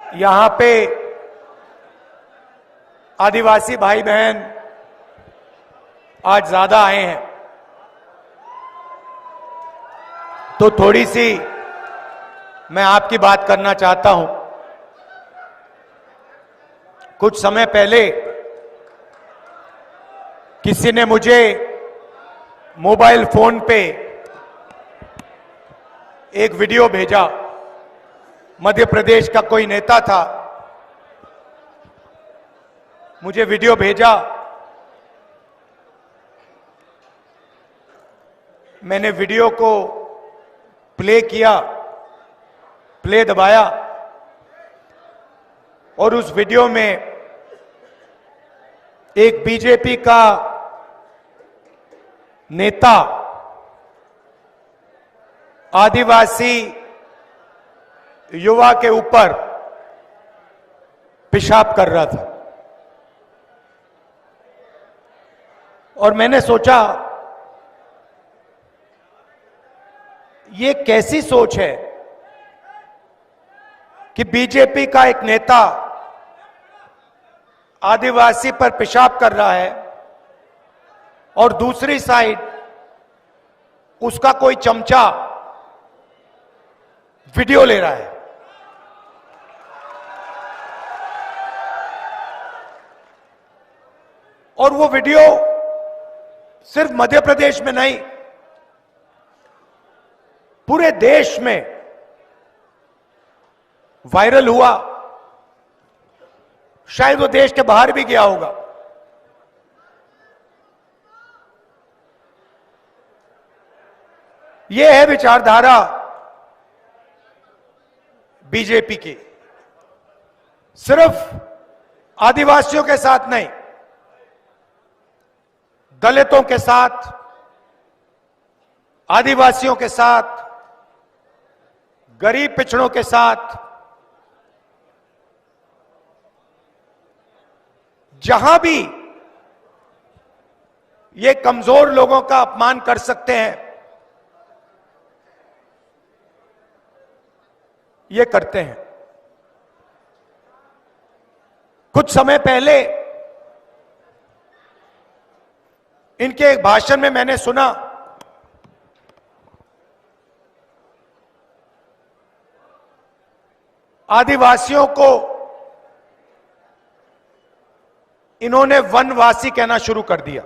यहां पे आदिवासी भाई बहन आज ज्यादा आए हैं, तो थोड़ी सी मैं आपकी बात करना चाहता हूं। कुछ समय पहले किसी ने मुझे मोबाइल फोन पे एक वीडियो भेजा। मध्य प्रदेश का कोई नेता था, मुझे वीडियो भेजा। मैंने वीडियो को प्ले किया, प्ले दबाया और उस वीडियो में एक बीजेपी का नेता आदिवासी युवा के ऊपर पेशाब कर रहा था। और मैंने सोचा ये कैसी सोच है कि बीजेपी का एक नेता आदिवासी पर पेशाब कर रहा है और दूसरी साइड उसका कोई चमचा वीडियो ले रहा है। और वो वीडियो सिर्फ मध्य प्रदेश में नहीं, पूरे देश में वायरल हुआ। शायद वो देश के बाहर भी गया होगा। ये है विचारधारा बीजेपी की। सिर्फ आदिवासियों के साथ नहीं, दलितों के साथ, आदिवासियों के साथ, गरीब पिछड़ों के साथ, जहां भी ये कमजोर लोगों का अपमान कर सकते हैं, ये करते हैं। कुछ समय पहले इनके एक भाषण में मैंने सुना आदिवासियों को इन्होंने वनवासी कहना शुरू कर दिया।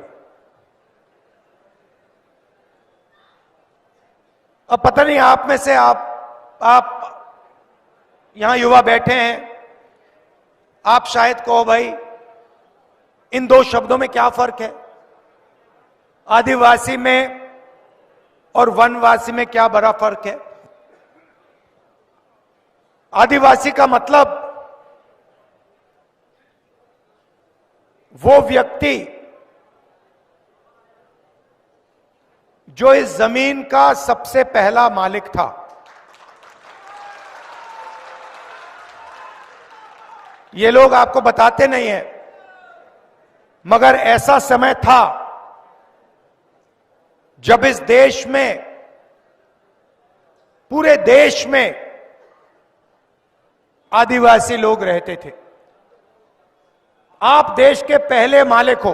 अब पता नहीं आप में से आप यहां युवा बैठे हैं, आप शायद कहो भाई इन दो शब्दों में क्या फर्क है, आदिवासी में और वनवासी में क्या बड़ा फर्क है। आदिवासी का मतलब वो व्यक्ति जो इस जमीन का सबसे पहला मालिक था। ये लोग आपको बताते नहीं हैं, मगर ऐसा समय था जब इस देश में, पूरे देश में आदिवासी लोग रहते थे। आप देश के पहले मालिक हो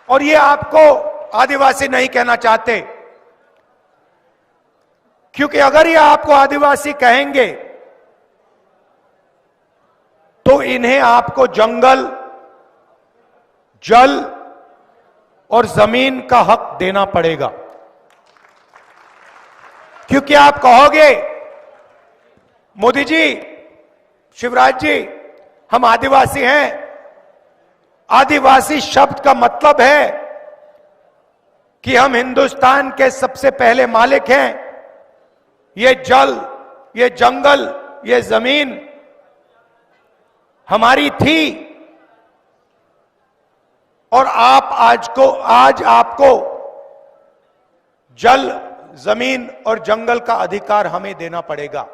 और ये आपको आदिवासी नहीं कहना चाहते, क्योंकि अगर ये आपको आदिवासी कहेंगे तो इन्हें आपको जंगल, जल और जमीन का हक देना पड़ेगा। क्योंकि आप कहोगे मोदी जी, शिवराज जी, हम आदिवासी हैं। आदिवासी शब्द का मतलब है कि हम हिंदुस्तान के सबसे पहले मालिक हैं। ये जल, ये जंगल, ये जमीन हमारी थी और आज आपको जल, जमीन और जंगल का अधिकार हमें देना पड़ेगा।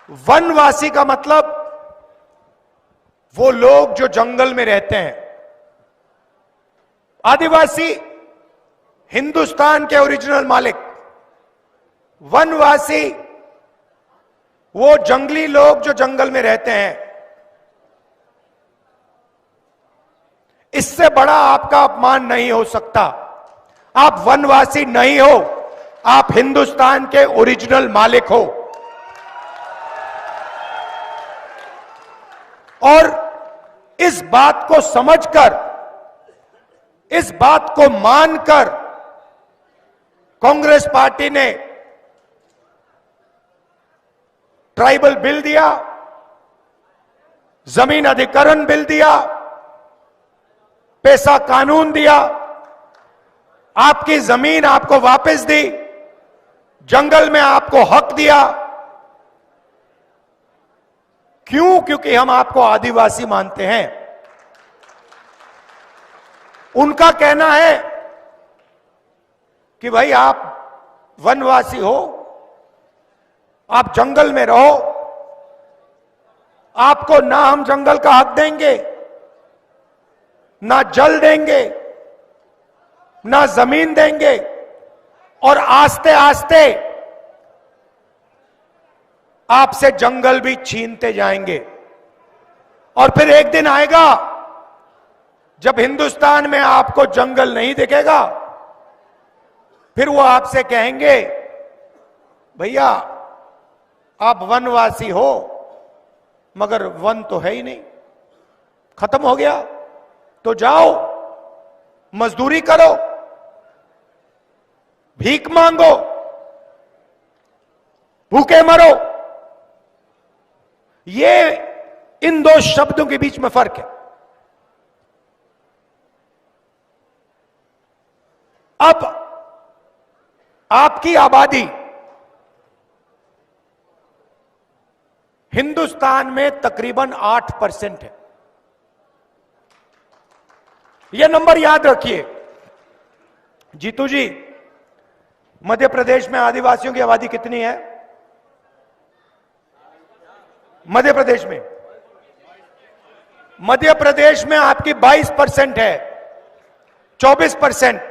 वनवासी का मतलब वो लोग जो जंगल में रहते हैं। आदिवासी हिंदुस्तान के ओरिजिनल मालिक, वनवासी वो जंगली लोग जो जंगल में रहते हैं, इससे बड़ा आपका अपमान नहीं हो सकता। आप वनवासी नहीं हो, आप हिंदुस्तान के ओरिजिनल मालिक हो। और इस बात को समझकर, इस बात को मानकर कांग्रेस पार्टी ने ट्राइबल बिल दिया, जमीन अधिग्रहण बिल दिया, पैसा कानून दिया, आपकी जमीन आपको वापस दी, जंगल में आपको हक दिया। क्यों? क्योंकि हम आपको आदिवासी मानते हैं। उनका कहना है कि भाई आप वनवासी हो, आप जंगल में रहो, आपको ना हम जंगल का हक देंगे, ना जल देंगे, ना जमीन देंगे, और आस्ते आस्ते आपसे जंगल भी छीनते जाएंगे। और फिर एक दिन आएगा जब हिंदुस्तान में आपको जंगल नहीं दिखेगा, फिर वो आपसे कहेंगे भैया आप वनवासी हो मगर वन तो है ही नहीं, खत्म हो गया, तो जाओ मजदूरी करो, भीख मांगो, भूखे मरो। ये इन दो शब्दों के बीच में फर्क है। अब आपकी आबादी हिंदुस्तान में तकरीबन 8% है। यह नंबर याद रखिए। जीतू जी, मध्य प्रदेश में आदिवासियों की आबादी कितनी है? मध्य प्रदेश में आपकी 22% है, 24%,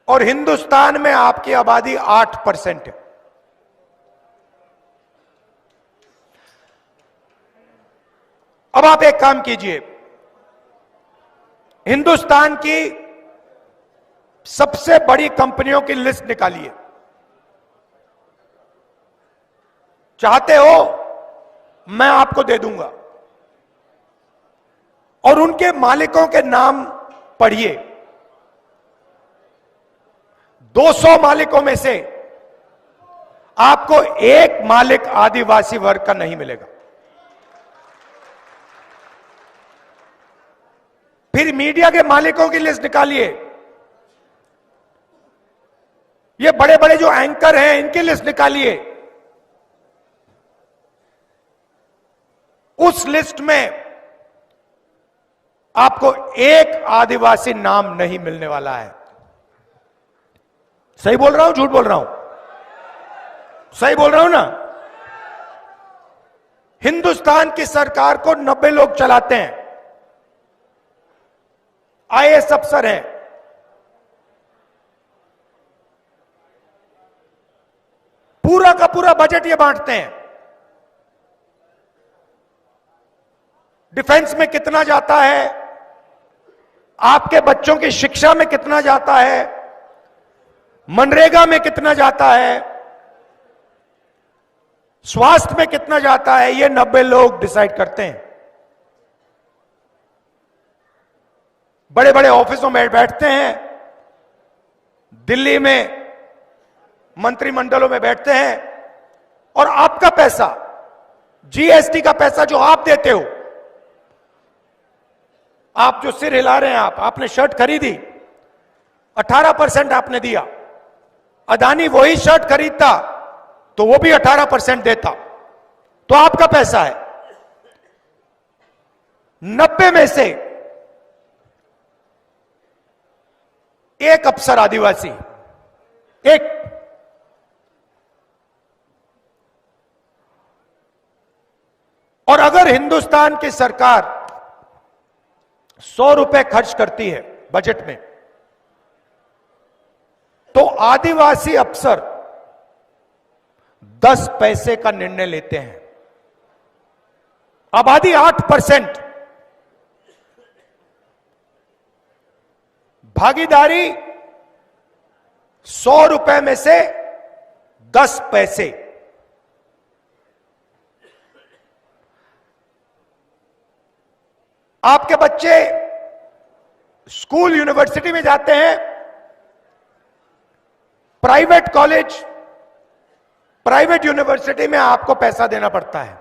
और हिंदुस्तान में आपकी आबादी 8% है। अब आप एक काम कीजिए, हिंदुस्तान की सबसे बड़ी कंपनियों की लिस्ट निकालिए। चाहते हो मैं आपको दे दूंगा, और उनके मालिकों के नाम पढ़िए। 200 मालिकों में से आपको एक मालिक आदिवासी वर्ग का नहीं मिलेगा। फिर मीडिया के मालिकों की लिस्ट निकालिए। ये बड़े बड़े जो एंकर हैं इनकी लिस्ट निकालिए। उस लिस्ट में आपको एक आदिवासी नाम नहीं मिलने वाला है। सही बोल रहा हूं, झूठ बोल रहा हूं? सही बोल रहा हूं ना? हिंदुस्तान की सरकार को 90 लोग चलाते हैं, आईएएस अफसर हैं, पूरा का पूरा बजट ये बांटते हैं। डिफेंस में कितना जाता है, आपके बच्चों की शिक्षा में कितना जाता है, मनरेगा में कितना जाता है, स्वास्थ्य में कितना जाता है, ये 90 लोग डिसाइड करते हैं। बड़े बड़े ऑफिसों में बैठते हैं, दिल्ली में मंत्रिमंडलों में बैठते हैं, और आपका पैसा, जीएसटी का पैसा जो आप देते हो, आप जो सिर हिला रहे हैं, आपने शर्ट खरीदी, 18% आपने दिया। अदानी वही शर्ट खरीदता तो वो भी 18% देता, तो आपका पैसा है। 90 में से एक अफसर आदिवासी, एक। और अगर हिंदुस्तान की सरकार 100 रुपए खर्च करती है बजट में, तो आदिवासी अफसर 10 पैसे का निर्णय लेते हैं। आबादी 8%, भागीदारी 100 रुपए में से 10 पैसे। आपके बच्चे स्कूल यूनिवर्सिटी में जाते हैं, प्राइवेट कॉलेज, प्राइवेट यूनिवर्सिटी में आपको पैसा देना पड़ता है,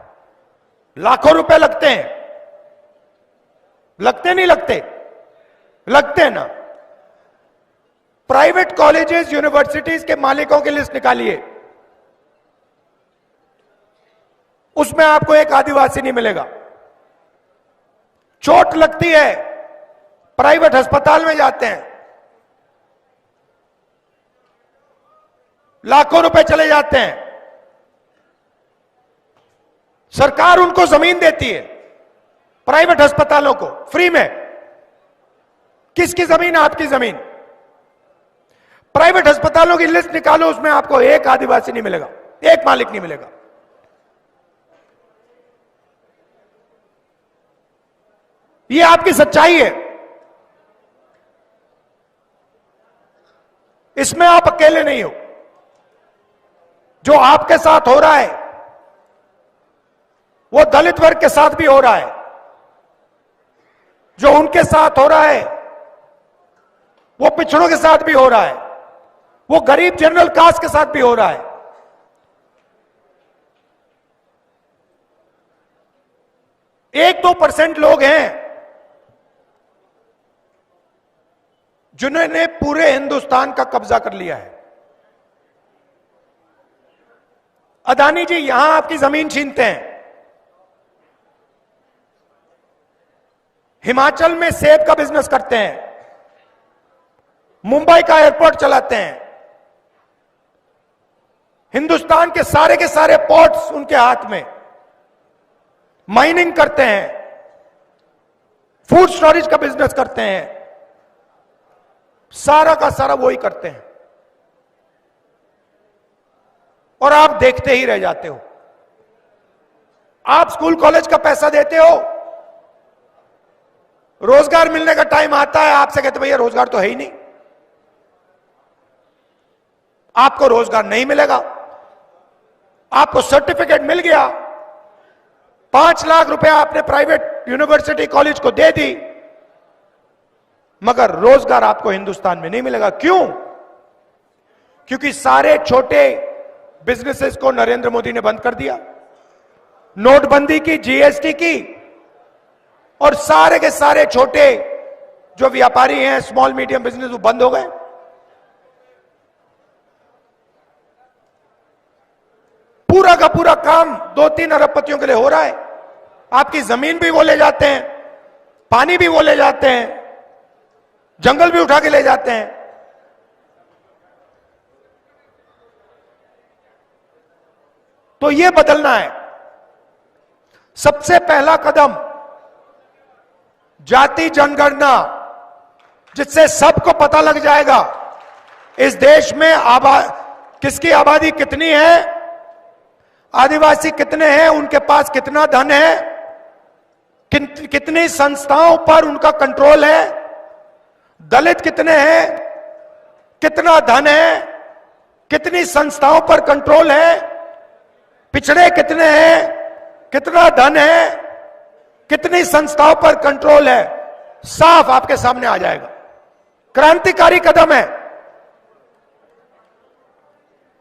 लाखों रुपए लगते हैं। लगते नहीं लगते? लगते हैं ना। प्राइवेट कॉलेजेस यूनिवर्सिटीज के मालिकों की लिस्ट निकालिए, उसमें आपको एक आदिवासी नहीं मिलेगा। चोट लगती है, प्राइवेट अस्पताल में जाते हैं, लाखों रुपए चले जाते हैं। सरकार उनको जमीन देती है, प्राइवेट अस्पतालों को फ्री में। किसकी जमीन? आपकी जमीन। प्राइवेट अस्पतालों की लिस्ट निकालो, उसमें आपको एक आदिवासी नहीं मिलेगा, एक मालिक नहीं मिलेगा। ये आपकी सच्चाई है। इसमें आप अकेले नहीं हो। जो आपके साथ हो रहा है वो दलित वर्ग के साथ भी हो रहा है, जो उनके साथ हो रहा है वो पिछड़ों के साथ भी हो रहा है, वो गरीब जनरल कास्ट के साथ भी हो रहा है। 1-2% लोग हैं जिन्होंने पूरे हिंदुस्तान का कब्जा कर लिया है। अदानी जी यहां आपकी जमीन छीनते हैं, हिमाचल में सेब का बिजनेस करते हैं, मुंबई का एयरपोर्ट चलाते हैं, हिंदुस्तान के सारे पोर्ट्स उनके हाथ में, माइनिंग करते हैं, फूड स्टोरेज का बिजनेस करते हैं, सारा का सारा वही करते हैं। और आप देखते ही रह जाते हो। आप स्कूल कॉलेज का पैसा देते हो, रोजगार मिलने का टाइम आता है, आपसे कहते भैया रोजगार तो है ही नहीं, आपको रोजगार नहीं मिलेगा। आपको सर्टिफिकेट मिल गया, 5 लाख रुपए आपने प्राइवेट यूनिवर्सिटी कॉलेज को दे दी, मगर रोजगार आपको हिंदुस्तान में नहीं मिलेगा। क्यों? क्योंकि सारे छोटे बिजनेसेस को नरेंद्र मोदी ने बंद कर दिया, नोटबंदी की, जीएसटी की, और सारे के सारे छोटे जो व्यापारी हैं, स्मॉल मीडियम बिजनेस, वो बंद हो गए। पूरा का पूरा काम 2-3 अरबपतियों के लिए हो रहा है। आपकी जमीन भी वो ले जाते हैं, पानी भी वो ले जाते हैं, जंगल भी उठा के ले जाते हैं। तो ये बदलना है। सबसे पहला कदम जाति जनगणना, जिससे सबको पता लग जाएगा इस देश में किसकी आबादी कितनी है, आदिवासी कितने हैं, उनके पास कितना धन है, कितनी संस्थाओं पर उनका कंट्रोल है, दलित कितने हैं, कितना धन है, कितनी संस्थाओं पर कंट्रोल है, पिछड़े कितने हैं, कितना धन है, कितनी संस्थाओं पर कंट्रोल है, साफ आपके सामने आ जाएगा। क्रांतिकारी कदम है।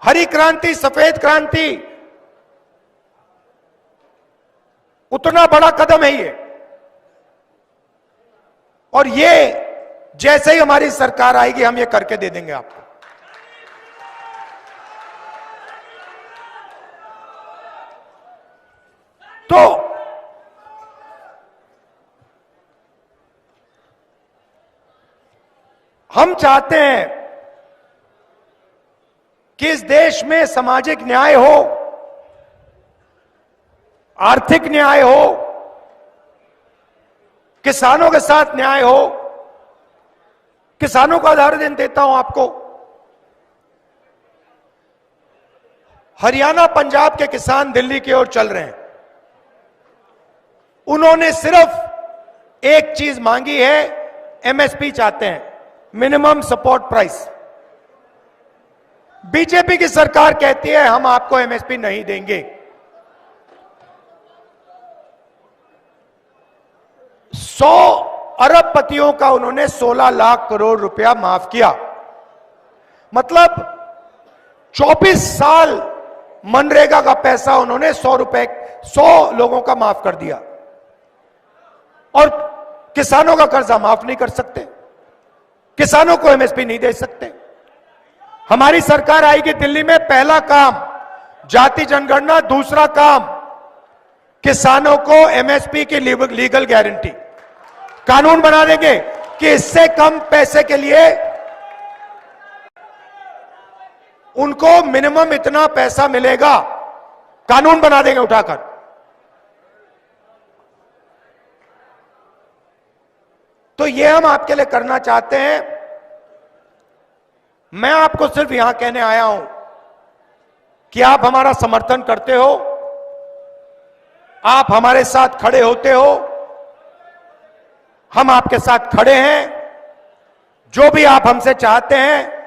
हरी क्रांति, सफेद क्रांति, उतना बड़ा कदम है ये। और ये जैसे ही हमारी सरकार आएगी हम ये करके दे देंगे आपको। तो हम चाहते हैं कि इस देश में सामाजिक न्याय हो, आर्थिक न्याय हो, किसानों के साथ न्याय हो। किसानों का उदाहरण देता हूं आपको। हरियाणा पंजाब के किसान दिल्ली की ओर चल रहे हैं। उन्होंने सिर्फ एक चीज मांगी है, एमएसपी चाहते हैं, मिनिमम सपोर्ट प्राइस। बीजेपी की सरकार कहती है हम आपको एमएसपी नहीं देंगे। 100 अरबपतियों का उन्होंने 16 लाख करोड़ रुपया माफ किया। मतलब 24 साल मनरेगा का पैसा उन्होंने 100 लोगों का माफ कर दिया। और किसानों का कर्जा माफ नहीं कर सकते, किसानों को एमएसपी नहीं दे सकते। हमारी सरकार आएगी दिल्ली में, पहला काम जाति जनगणना, दूसरा काम किसानों को एमएसपी की लीगल गारंटी, कानून बना देंगे कि इससे कम पैसे के लिए उनको मिनिमम इतना पैसा मिलेगा, कानून बना देंगे उठाकर। तो ये हम आपके लिए करना चाहते हैं। मैं आपको सिर्फ यहां कहने आया हूं कि आप हमारा समर्थन करते हो, आप हमारे साथ खड़े होते हो, हम आपके साथ खड़े हैं। जो भी आप हमसे चाहते हैं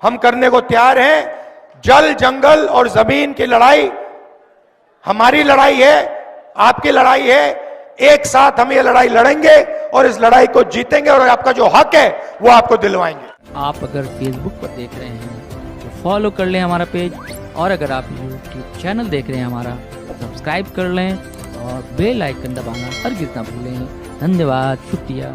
हम करने को तैयार हैं। जल, जंगल और जमीन की लड़ाई हमारी लड़ाई है, आपकी लड़ाई है। एक साथ हम ये लड़ाई लड़ेंगे और इस लड़ाई को जीतेंगे और आपका जो हक है वो आपको दिलवाएंगे। आप अगर फेसबुक पर देख रहे हैं तो फॉलो कर लें हमारा पेज, और अगर आप यूट्यूब चैनल देख रहे हैं हमारा, सब्सक्राइब कर लें और बेल आइकन दबाना हरगिज़ ना भूलें। धन्यवाद, शुक्रिया।